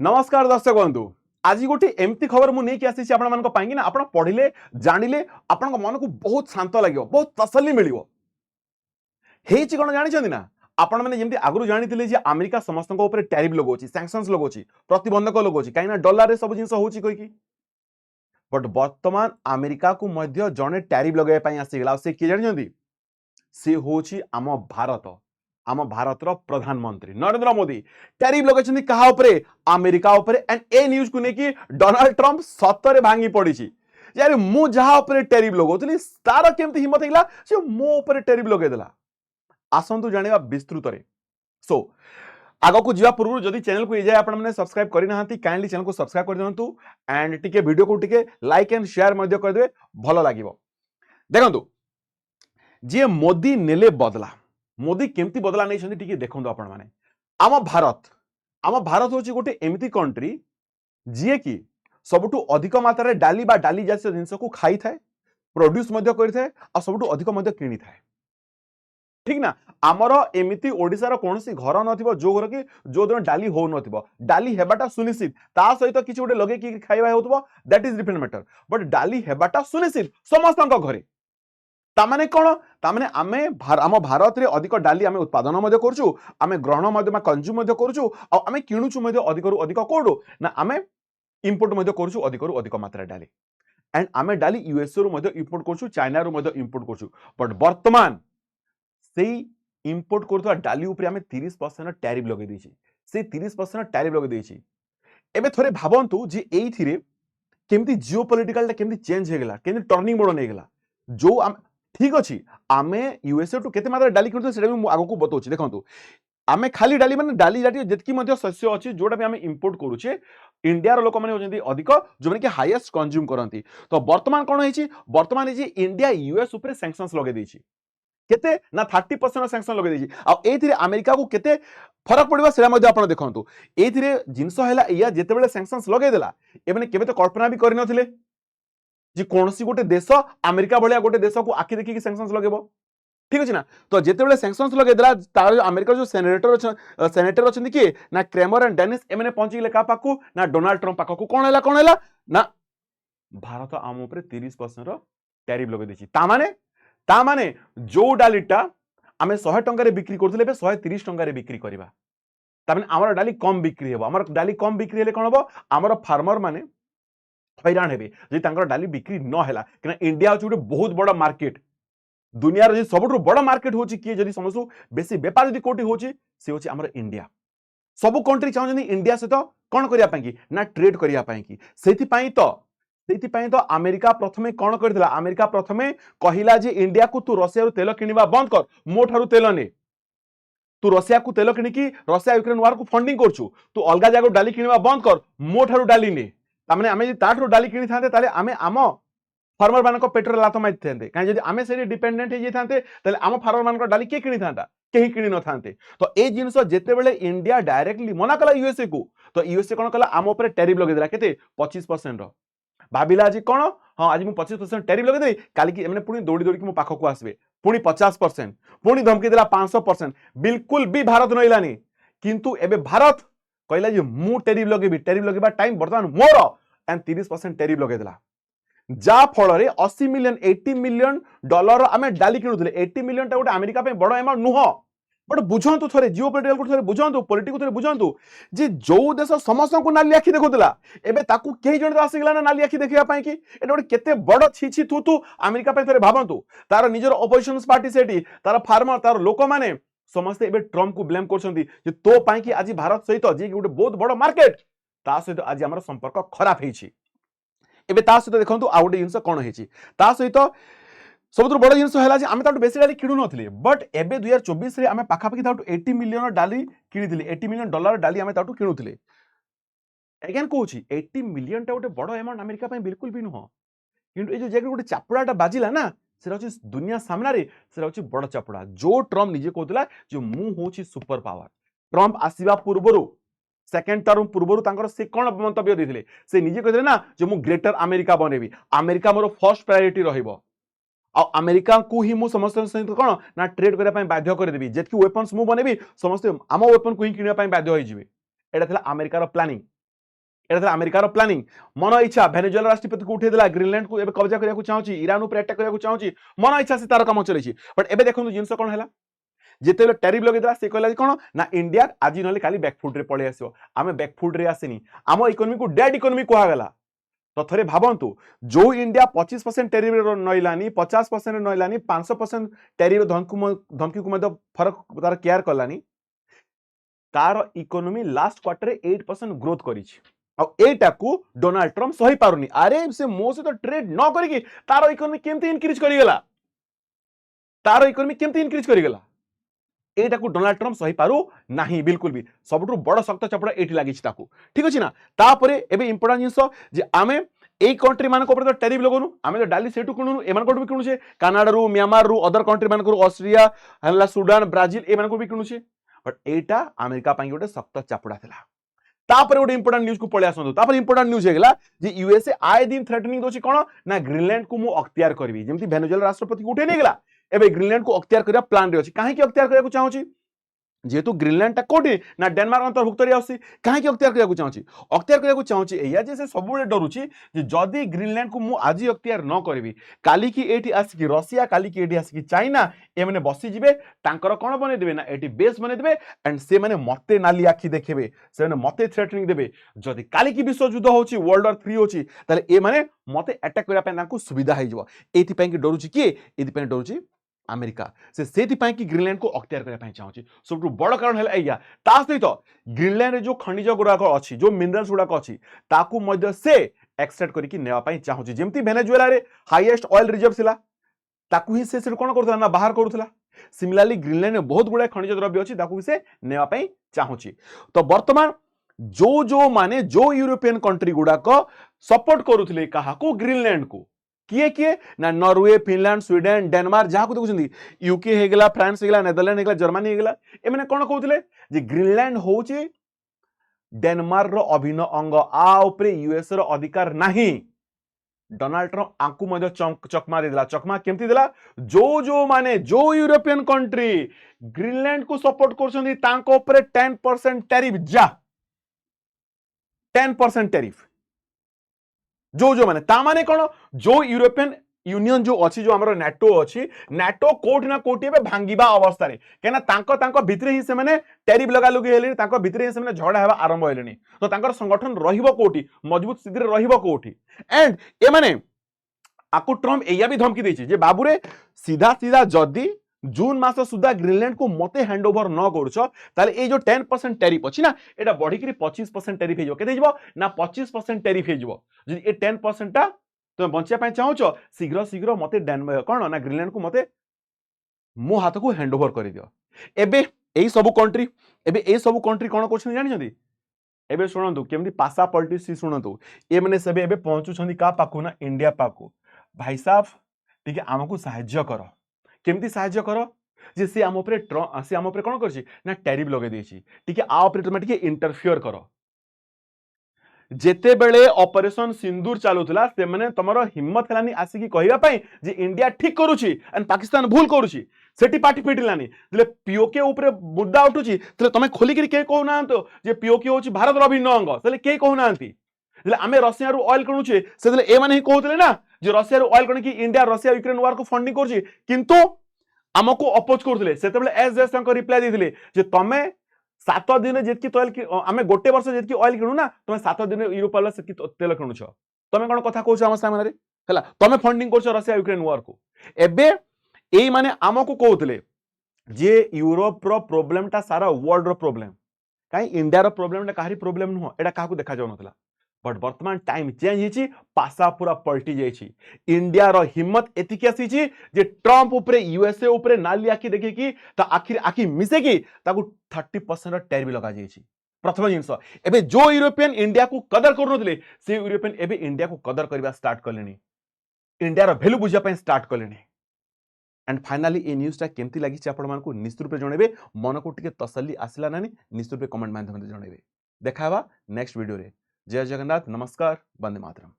नमस्कार दर्शक बंधु आज गोटे एमती खबर मुझे आसी आप पढ़िले जानिले आपण मन को बहुत शांत लगे बहुत तसल्ली मिल कौन जानते ना आपण मैंने जमी आगु जानी अमेरिका समस्त टैरिफ लगौची सैंक्शंस लगौची प्रतिबंधक लगौची कहीं डॉलर सब जिन होगी बट वर्तमान अमेरिका को मध्य जड़े टैरिफ लगे आसीगला से किए जानते सी हूँ आम भारत आम भारत प्रधानमंत्री नरेंद्र मोदी टैरिफ लगे क्या अमेरिका एंड ए न्यूज को लेकिन डोनाल्ड ट्रंप सतरे भांगी पड़ी यार मु जहाँ टैरिफ लगौली तार केमती हिम्मत है से मो टैरिफ लगेदेला आसतु जाना विस्तृत सो आग को जा पूर्व जदि चैनल को जाए आपने सब्सक्राइब करना काइंडली चैनल को सब्सक्राइब कर दिंतु एंड टिके वीडियो को टिके लाइक एंड शेयर करदे भल लगे देखु जी मोदी नेले बदला मोदी केमती बदला नहीं देखो आपण मैंने आम भारत हूँ गोटे एमती कंट्री जी कि सबुठु अधिक मात्रा डाली बा डाली जातीय जिनस को खाई थाए प्रोड्यूस कर सबुठु अधिक किणी थाए ठीक ना आमर एमती ओडिशार कौन घर न जो घर कि जो दिन डाली हो डाली हेबाटा सुनिश्चित ता सहित किसी गोटे लगे खाଇବା होतबो that is different matter but डाली हेबाटा सुनिश्चित समस्त घरे तामाने कौन तामाने आमे आम भारत रे अधिक डाली आमे उत्पादन मध्य करछु आमे ग्रहण मध्य कंज्यूम मध्य करछु आ आमे किणुछु मध्य अधिक रु अधिक कोडो ना आमे इंपोर्ट मध्य करछु अधिक रु अधिक मात्रा डाली एंड आमे डाली यूएसए रु मध्य इंपोर्ट करछु चाइना रु मध्य इंपोर्ट करछु बट वर्तमान सेही इंपोर्ट करथवा डाली ऊपर आमे 30% टैरिफ लगे देछि से 30% टैरिफ लगे देछि एबे थोरे भाबंतु जे एइथिरे केमती जियोपॉलिटिकल केमती चेंज हे गेला केमती टर्निंग मोड नै गेला जो ठीक अच्छी आमे यूएसए टू केते मात्रा डाली किणुते सेटा भी आगो को बतौछि देखंतु आमे खाली डाली माने डाली जाती जेतकी मध्य शस्य अछि जोटा भी आमे इंपोर्ट करूछे इंडिया रो लोक माने होजंती अधिक जो माने कि हाईएस्ट कंज्यूम करंती तो वर्तमान कोन हेछि वर्तमान जे इंडिया यूएस ऊपर सैंक्शंस लगे देछि केते ना 30% सैंक्शन लगे देछि आ एथिरे अमेरिका को केते फरक पड़िबा सेला मध्य आपण देखंतु एथिरे जिंस हैला या जेतेबेले सैंक्शंस लगे देला एबने केबे तो कल्पना भी करि नथिले जी कौन सी गोटे देश अमेरिका भाया गोटे देश को आखि देखिए सैंक्शंस लगेबो ठीक अछि ना तो जेतेबेले सैंक्शंस लगेदेला तार अमेरिका जो सेनेटर अछंती कि ना क्रेमर एंड डेनिस एमने पहुंची का पाकू ना डोनाल्ड ट्रंप पाकू कोन हैला ना भारत आम ऊपर 30% टैरिफ लगे देछि ता माने जो डालीटा आमे 100 टंका रे बिक्री करथले बे 130 टंका रे बिक्री करबा ता माने हमर डाली कम बिक्री हेबो हमर डाली कम बिक्री हेले कोन हेबो हमर फार्मर माने हैरान हेबे जे तांकर डाली बिक्री न हैला कि इंडिया होची गोटे बहुत बड़ा मार्केट दुनिया रे सबुठु बड़ा मार्केट होची कि जदी समसु बेसी व्यापार जदी कोटी होची से होची हमर इंडिया सब कंट्री चाहजनी इंडिया से तो कोन करिया पई कि ना ट्रेड करिया पई कि सेति पई तो अमेरिका प्रथमे कोन करथिला अमेरिका प्रथमे कहिला जे इंडिया को तू रशिया रु तेल किनिबा बंद कर मो ठारू तेल ने तू रशिया को तेल किनिकी रशिया यूक्रेन वार को फंडिंग करछु तू अलगा जागो डाली किनिबा बंद कर मो ठारू डाली ने तामने आमे ताठरो डाली किनी थांते ताले आमे आम फार्मर मानक पेट्रोल लात मारि थांते काहे जदी आमे सेरी डिपेंडेंट हे जे थांते ताले आम फार्मर मानक डाली के किनी थांता केही किनी न थांते तो ए जिंस जेते बेले इंडिया डायरेक्टली मना कला यूएसए को तो यूएसए कोन कला आम ऊपर टैरिफ लगे देला केते 25% रो भाबिला आज कोन हां आज मु 25% टैरिफ लगे देई काली की एमने पुनी दौड़ी दौड़ी की मो पाखो को आसबे पुनी 50% पुनी धमकी देला 500% बिल्कुल भी भारत नइलानी किंतु एबे भारत कहला जे मु टैरिफ लगेबा टाइम वर्तमान मोर एंड 30% टैरिफ लगे देला जा फल रे 80 मिलियन 80 मिलियन डॉलर आमे डाली किनुथले 80 मिलियन टा गोटे अमेरिका पे बड़ अमाउंट नुह बट बुझंतु थरे जियोपॉलिटिकल को थरे बुझंतु पॉलिटिक्स को थरे बुझंतु जे जो देश समस्त को नाली आखि देखुतला एबे ताकू केही जण आसीगला ना नाली आखि देखिया पई कि एटा गोटे केते बड़ छी तू अमेरिका पे थरे भाबंतु तार निजर ऑपोजिशन पार्टी सेठी तार फार्मर तार लोक माने समस्त एबे ट्रम्प को ब्लेम करछंती जे तो पई कि आज भारत सहित जे गोटे बहुत बड़ मार्केट ता सहित आज हमर संपर्क खराब हेछि एबे ता सहित देखंतु आ गोटे जिंस कोन हेछि ता सहित सबुठु बड़ जिंस हैला जे आमे ताटु बेसी डाली किणु नथिले बट एबे 2024 रे आमे पाखा पाखी ताटु 80 मिलियन डाली किनिथिले 80 मिलियन डॉलर डाली आमे ताटु किणुथिले अगेन कहूछि 80 मिलियन टा गोटे बड़ अमाउंट अमेरिका पे बिल्कुल भी नुह किंतु ए जो जे गोटे चापुड़ाटा बाजिला ना सेरा होछि दुनिया सामना रे सेरा होछि बड़ चापुड़ा जो ट्रम्प निजे कहतला जे मु होछि सुपर पावर ट्रम्प आसीबा पूर्वरु सेकेंड टर्म पूर्व से कौन मंतव्य देते से निजे कहते ना जो मु greater America बनेबी America more first priority रहिबो आ अमेरिका को ही मु समस्त सहित कौन ना ट्रेड करने ପାଇଁ बाध्य କରିଦେବି ଯେତିକି वेपन्स मु बनेबी समस्त आम वेपन को ही किनिया ପାଇଁ बाध्य होई जिवे एटा थिला अमेरिकार प्लानिंग एटा अमेरिकार प्लानिंग मन इच्छा भेनेजुएला राष्ट्रपति को उठेदेला ग्रीनलैंड को एबे कब्जा करने को चाहूची ईरान ऊपर अटैक करने को चाहूची मन इच्छा से तार काम चलेछि बट एबे देखो जिनस कोन हैला जेते टैरिफ लगेदेला से कहला कोन ना इंडिया आज नले खाली बैकफुट रे पळे आसीओ आमे बैकफुट रे आसेनी आम इकोनॉमी को डेड इकोनॉमी कहा गला तो थरे भावंतु जो इंडिया 25% टैरिफ रे नइलानी 50% रे नइलानी 500% टैरिफ धमकी को मध्य फरक तार केयर करलानी तार इकोनॉमी लास्ट क्वार्टर रे 8% ग्रोथ करिछि और एटा को डोनाल्ड ट्रम्प सही पारुनी अरे से मो से तो ट्रेड न करिकि तार इकोनॉमी केमते इंक्रीज करि गेला तार इकोनॉमी केमते इंक्रीज करि गेला एटा को डोनाल्ड ट्रम्प सही पारु नाही बिल्कुल भी सबटु बड़ शक्त चपड़ा एठी लागिछि ताकू ठीक अछि ना तापरे एबे इंपोर्टेंट जिंस जे आमे एई कंट्री मान को ऊपर तो टैरिफ लगोनु आमे तो डाली सेटु कुनु एमान को भी किनुछे कनाडा रु म्यांमार रु अदर कंट्री मान को ऑस्ट्रेलिया हला सुडान ब्राजील एमान को भी किनुछे बट एटा अमेरिका पाई गोटे शक्त चापड़ा थिला तापर गोटे इंपोर्टेंट न्यूज को पळे आसंतु तापर इंपोर्टेंट न्यूज हेगला जे यूएसए आए दिन थ्रेटनिंग दोछि कोन ना ग्रीनलैंड को मु अख्तियार करबी जेमति वेनेजुएला राष्ट्रपति को उठे नै गेला एबे ग्रीनलैंड को अख्तियार करिया प्लान रे अछि काहे कि अख्तियार करिया को चाहूची जेहेतु ग्रीनलैंड टा कोठी ना डेनमार्क अंतर्भुक्त रे आसी काहे कि अख्तियार करिया को चाहूची एया जे से सबुले डरुची जे जदी ग्रीनलैंड को मु आजि अख्तियार न करबी काली की एठी आसी कि रशिया काली की एठी आसी कि चाइना ए माने बसी जिवे तांकर कोन बने देबे ना एठी बेस बने देबे एंड से माने मते नाली आखी देखेबे से माने मते थ्रेटनिंग देबे जदी काली की विश्व युद्ध होची वर्ल्ड वॉर 3 होची ताले ए माने मते अटैक करिया पे तांको सुविधा हे जबो एथि पई कि डरुची कि एथि पई डरुची अमेरिका से सेति पई कि ग्रीनलैंड को अख्तियार करिया पई चाहूची सबटु बड़ कारण हैला एया ता सहित ग्रीनलैंड रे जो खनिज गुडा को अछि जो मिनरल्स गुडा को अछि ताकू मध्य से एक्सट्रैक्ट करिकि नेवा पई चाहूची जेमति वेनेजुएला रे हाईएस्ट ऑयल रिजर्व थिला ताकू ही से कोन करथला ना बाहर करथला सिमिलरली ग्रीनलैंड में बहुत गुडा खनिज द्रव्य अछि ताकू से नेवा पई चाहूची तो वर्तमान जो माने जो यूरोपियन कंट्री गुडा को सपोर्ट करूथले काहा को ग्रीनलैंड को किए किए ना नॉर्वे फिनलैंड स्वीडेन डेनमार्क जहां को देखुछंदी यूके हेगला फ्रांस हेगला नेदरलैंड हेगला जर्मनी हेगला ए माने कोन कहउतले जे ग्रीनलैंड होची डेनमार्क रो अभिन्न अंग आ ऊपर यूएस रो अधिकार नाही डोनाल्ड ट्रम्प आंकु मध्य चकमा देला चकमा केमती देला जो माने जो यूरोपियन कंट्री ग्रीनलैंड को सपोर्ट करछंदी तांको ऊपर 10% टैरिफ जा 10% टैरिफ जो माने ता माने कोन जो यूरोपियन यूनियन जो अछि जो हमरो नाटो अछि नाटो कोठ ना कोठी बे भांगीबा अवस्था रे केना तांको भितरे ही से माने टैरिफ लगा लगे हेले तांको भितरे ही से माने झड़ा हेबा आरंभ हेलेनी तो तांकर संगठन रहिबो कोठी मजबूत स्थिति रे रहिबो कोठी एंड ए माने आकु ट्रम्प एया भी धमकी देछि जे बाबूरे सीधा जदी जून मास सुधा ग्रीनलैंड को मते हैंडओवर न करछो ताले ए जो 10% टैरिफ अछि ना एटा बढ़ी करी 25% टैरिफ हे जो केते हिजबो ना 25% टैरिफ हे जो जदी ए 10% ता तुम बंचिया पाई चाहूचो शीघ्र मते कोन ना ग्रीनलैंड को मते मो हाथ को हैंडओवर करि दियो एबे एई सब कंट्री कोन करछन जानि जंदी एबे सुनंतु केमदी पासा पॉलिटिक्स सुनंतु ए माने सबे एबे पहुंचु छंदी का पाकु ना इंडिया पाकु भाई साहब ठीक हमकु सहाय्य करो केमती सहाय्य करो जे से आम ऊपर कोन करछि ना टैरिफ लगे देछि ठीक आ ऊपर तुम ठीक इंटरफियर करो जेते बेले ऑपरेशन सिंदूर चालुथला से माने तमरो हिम्मत हेलानी आसी की कहिबा पई जे इंडिया ठीक करूछि एंड पाकिस्तान भूल करूछि सेठी पार्टी फिटिलानी जले पीओके ऊपर मुद्दा उठुछि तले तमे खोली करी के कहू नांतो जे पीओके होछि भारत रो अभिन्न अंग तले के कहू नांती जले आमे रशिया रो ऑयल कणुछि से जले ए माने ही कहउतले ना जे रशिया रो ऑयल कण की इंडिया रशिया यूक्रेन वार को फंडिंग करछि किंतु हमको अपोज करथले सेतेबेले एस जयशंकर रिप्लाई दिथिले जे तमे 7 दिन जेतकी तेल आमे गोटे वर्ष जेतकी ऑयल किनु ना तमे 7 दिन यूरोप वाला सेतकी तेल किनुछ तमे कोन कथा कहउछ हम सामने रे हला तमे फंडिंग करछ रशिया यूक्रेन वार को एबे एई माने हमको कहउतले जे यूरोप रो प्रॉब्लम ता सारा वर्ल्ड रो प्रॉब्लम काई इंडिया रो प्रॉब्लम ता काहरी प्रॉब्लम न हो एटा काहू देखा जाउ नथला बट वर्तमान टाइम चेंज हिची पासा पूरा पलटी जाइछि इंडिया रो हिम्मत एतिकी आसीछि जे ट्रम्प ऊपरे यूएसए ऊपरे नाली आखी देखि कि ता आखिर आखी मिसे कि ताकू 30% रो टैरिफ लगा जाइछि प्रथम जिंस एबे जो यूरोपियन इंडिया को कदर करनथले से यूरोपियन एबे इंडिया को कदर करबा स्टार्ट करलेनी इंडिया रो वैल्यू बुझिया पय स्टार्ट करलेनी एंड फाइनली ए न्यूज़ टा केमती लागि आपण मानकू निश्चित रूप जणेबे मन को टिके तसल्ली आसिला नानी निश्चित रूप कमेंट माध्यम जणेबे देखावा नेक्स्ट वीडियो रे जय जगन्नाथ नमस्कार वंदे मातरम।